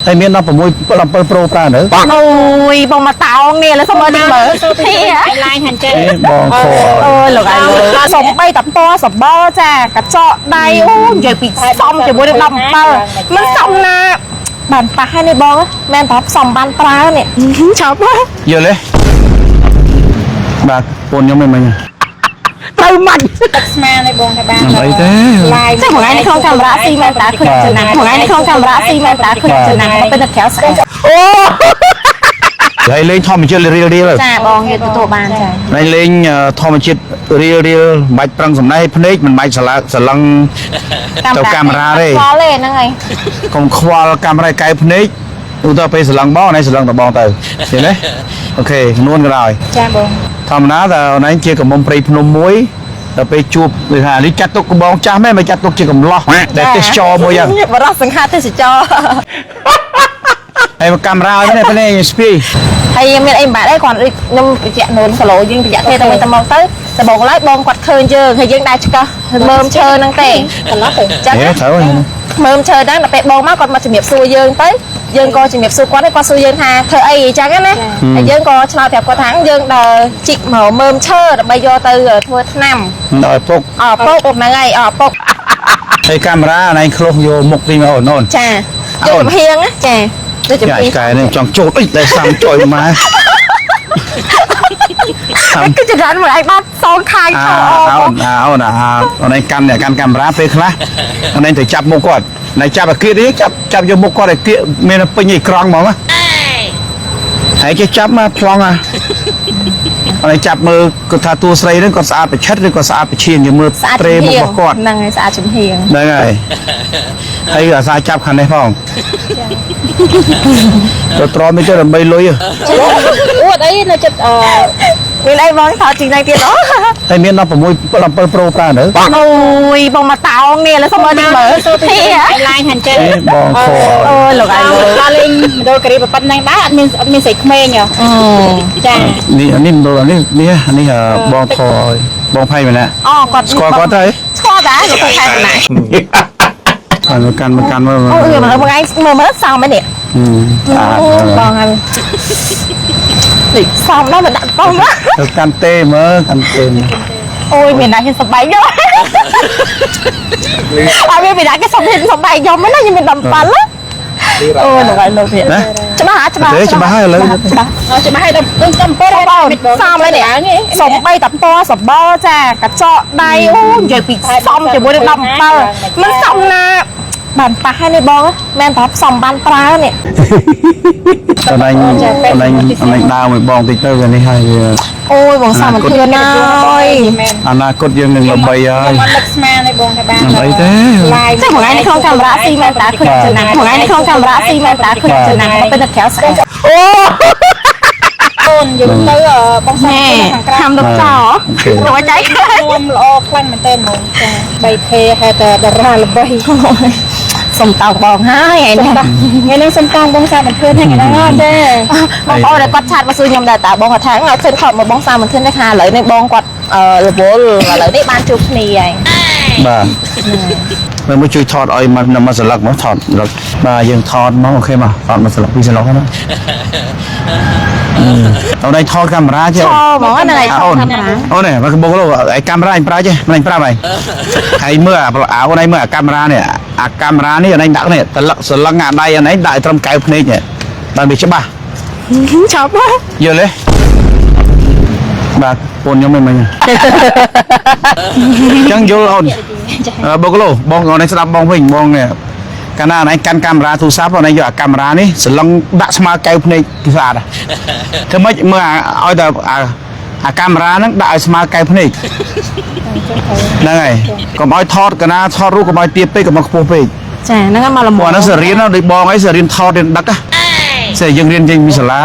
ហើយមានដល់6 7 ប្រូប្រើនៅអូយបងមកតោងនេះแล้วសុំមើលនេះមើលឡាយហាន់ចេះបងខអូយលោកឯងសុំ3តែពណ៌សបល់ចាកញ្ចក់ដៃអូនិយាយពីសំជាមួយនឹង17មិនសំណាបានប៉ះហើយនេះបងមែនតើសំបានប្រើនេះចប់ហើយយល់ទេបាទពូនខ្ញុំមិនមិញទៅមិនទឹកស្មានេះបងតែបានអីទេឡាយតែមួយថ្ងៃក្នុងកាមេរ៉ាស៊ីមែនតើឃើញចំណាំមួយថ្ងៃក្នុងកាមេរ៉ាស៊ីមែនតើឃើញចំណាំទៅនៅក្រៅស្អាតអូហើយលេងធម្មជាតិរៀលចាបងនិយាយទទួលបានចាហើយលេងធម្មជាតិរៀលមិនបាច់ប្រឹងសំណេះភ្នែកមិនបាច់សឡឹងទៅកាមេរ៉ាទេខ្វល់ទេហ្នឹងហើយក ុំខ្វល់កាមេរ៉ាកែភ្នែកឧទាហរណ៍ពេលសឡឹងបងណៃសឡឹងតបងទៅឃើញទេអូខេនួនក៏ដោយចាបងធម្មតាតែណៃជាកំមុំព្រៃភ្នំមួយដល់ពេលជួបដូចថានេះចាត់ទុកកំបងចាស់មែនមិនចាត់ទុកជាកំឡោះដែលទេសចរមួយយ៉ាងបរោះសង្ខាទេសចរហើយកាមេរ៉ាឲ្យនេះពេលស្ពីហើយមានអីមិនបាត់ទេគ្រាន់ខ្ញុំបញ្ជាក់នូនគីឡូយើងបញ្ជាក់ទេទៅមកទៅសបងឡើយបងគាត់ឃើញយើងហើយយើងដែរឆ្កឹះមើមឈើហ្នឹងទេកន្លោះទៅចឹងត្រូវមើមឈើហ្នឹងដល់ពេលបងមកគាត់មកជំរាបសួរយើងទៅយើងក៏ជំរាបសួរគាត់គាត់សួរយើងថាធ្វើអីអញ្ចឹងណាហើយយើងក៏ឆ្លើយប្រាប់គាត់ថាយើងដើរជីកមកមើមឈើដើម្បីយកទៅធ្វើថ្នាំដល់ពុកពុកហ្នឹងហើយពុកហើយកាមេរ៉ាណៃឃ្លុះយកមុខទីមកអូនចាយកចំហៀងចាដូចចំហៀងកែនេះចង់ចូលអីតែសាំចុយមកគឺចង្រានមួយឯងបាត់សងខាយខោអូនណៃកាន់កាមេរ៉ាពេលខ្លះណៃទៅចាប់មុខគាត់ណៃចាប់អាគៀតនេះចាប់យកមុខគាត់ឲ្យគៀកមានពេញអីក្រង់ហ្មងណាហើយគេចាប់មកប្លង់ណៃចាប់មើលគាត់ថាតួស្រីហ្នឹងគាត់ស្អាតប្រឆិតឬក៏ស្អាតប្រឈៀងយើងមើលត្រេមុខរបស់គាត់ហ្នឹងហើយស្អាតចំហៀងហ្នឹងហើយហើយអាសាចាប់ខាងនេះផងទៅទ្រាំមិនទៅដើម្បីលុយអួតអីនៅចិត្តមានអីបងថតជីងហ្នឹងទៀតអូហើយមានដល់6 7 ប្រូប្រើនៅអូយបងមកតោងនេះแล้วសុំមើលនេះមើលឡាយហាន់ចេះបងខអូយលោកឯងដល់លេងដូរការីប៉ុណ្ណឹងដែរអត់មានស្រីក្មេងចានេះដូរនេះបងខបងផៃមែនណាអូគាត់ស្គាល់គាត់ទៅស្គាល់ដែរលោកផៃមែនណាមកកាន់មើលអូយមើលថ្ងៃមើលសំហ្នឹងនេះបងហើយសំដល់មកដាក់បងទៅកាន់ទេមើលកាន់ទេអូយមានតែខ្ញុំសប្បាយយកអត់មានតែគេសប្បាយយកមិនណាខ្ញុំមាន17អូយលោកឯងលោកទៀតច្បាស់ច្បាស់ហើយឥឡូវច្បាស់ហើយដល់7សំហើយនេះសំ3តែពណ៌សបល់ចាកញ្ចក់ដៃអូនិយាយពីសំជាមួយនឹង17មិនសំណាបានប៉ះហើយនេះបងមែនតើសំបានប្រើនេះអនឡាញដើរមួយបងតិចទៅវានេះហើយអូយបងសាមគ្គីណាអើយអនាគតយើងនឹងល្បីហើយមកទឹកស្មានេះបងតែបានអីទេឡាយតែមួយថ្ងៃក្នុងកាមេរ៉ាស៊ីមែនតើឃើញចំណាំមួយថ្ងៃក្នុងកាមេរ៉ាស៊ីមែនតើឃើញចំណាំទៅនៅក្រៅស្អាតអូនយើងទៅបងសាខាំលោកចោរួចใจរួមល្អខ្លាំងមែនតើហ្មងចា 3K ហេតុតារាល្បីសុំតោងបងហើយថ្ងៃនេះសុំតោងបងសាបន្ទឿនហ្នឹងហ្នឹងអត់ទេបងប្អូនគាត់ឆាតមកសួរខ្ញុំដែរតើបងគាត់ថាឲ្យឃើញខត់មកបងសាបន្ទឿនទេថាឥឡូវនេះបងគាត់រវល់ឥឡូវនេះបានជួបគ្នាហើយបាទមើលជួយថតឲ្យមកស្លឹកមកថតបាទយើងថតមកអូខេមកថតមកស្លឹក2ស្លឹកហ្នឹងអូនឯងថតកាមេរ៉ាចេះហ្មងហ្នឹងឯងអូននេះមកបងលោឯកាមេរ៉ាអញប្រើចេះមិនអញប្រាប់ហើយមើលអូនឯងមើលអាកាមេរ៉ានេះអាកាមេរ៉ានេះអូនឯងដាក់នេះតលឹកស្លឹងអាដៃអូនឯងដាក់ឲ្យត្រឹមកែវភ្នែកនេះដល់វាច្បាស់ចប់យល់ទេបាទពូនខ្ញុំមិនមិញអញ្ចឹងយល់អូនបងលោបងអូនឯងស្ដាប់បងវិញបងនេះកាលណាណៃកាន់កាមេរ៉ាទូរស័ព្ទណៃយកអាកាមេរ៉ានេះសឡឹងដាក់ស្មើកែវភ្នែកគឺស្អាតធ្វើម៉េចមើលឲ្យតែអាកាមេរ៉ាហ្នឹងដាក់ឲ្យស្មើកែវភ្នែកហ្នឹងហើយកុំឲ្យថតកាលណាថតរូបកុំឲ្យទាបពេកកុំឲ្យខ្ពស់ពេកចាហ្នឹងហើយមកល្មមហ្នឹងសរៀនដូចបងអីសរៀនថតរៀនដឹកស្អីយើងរៀនចេញពីសាលា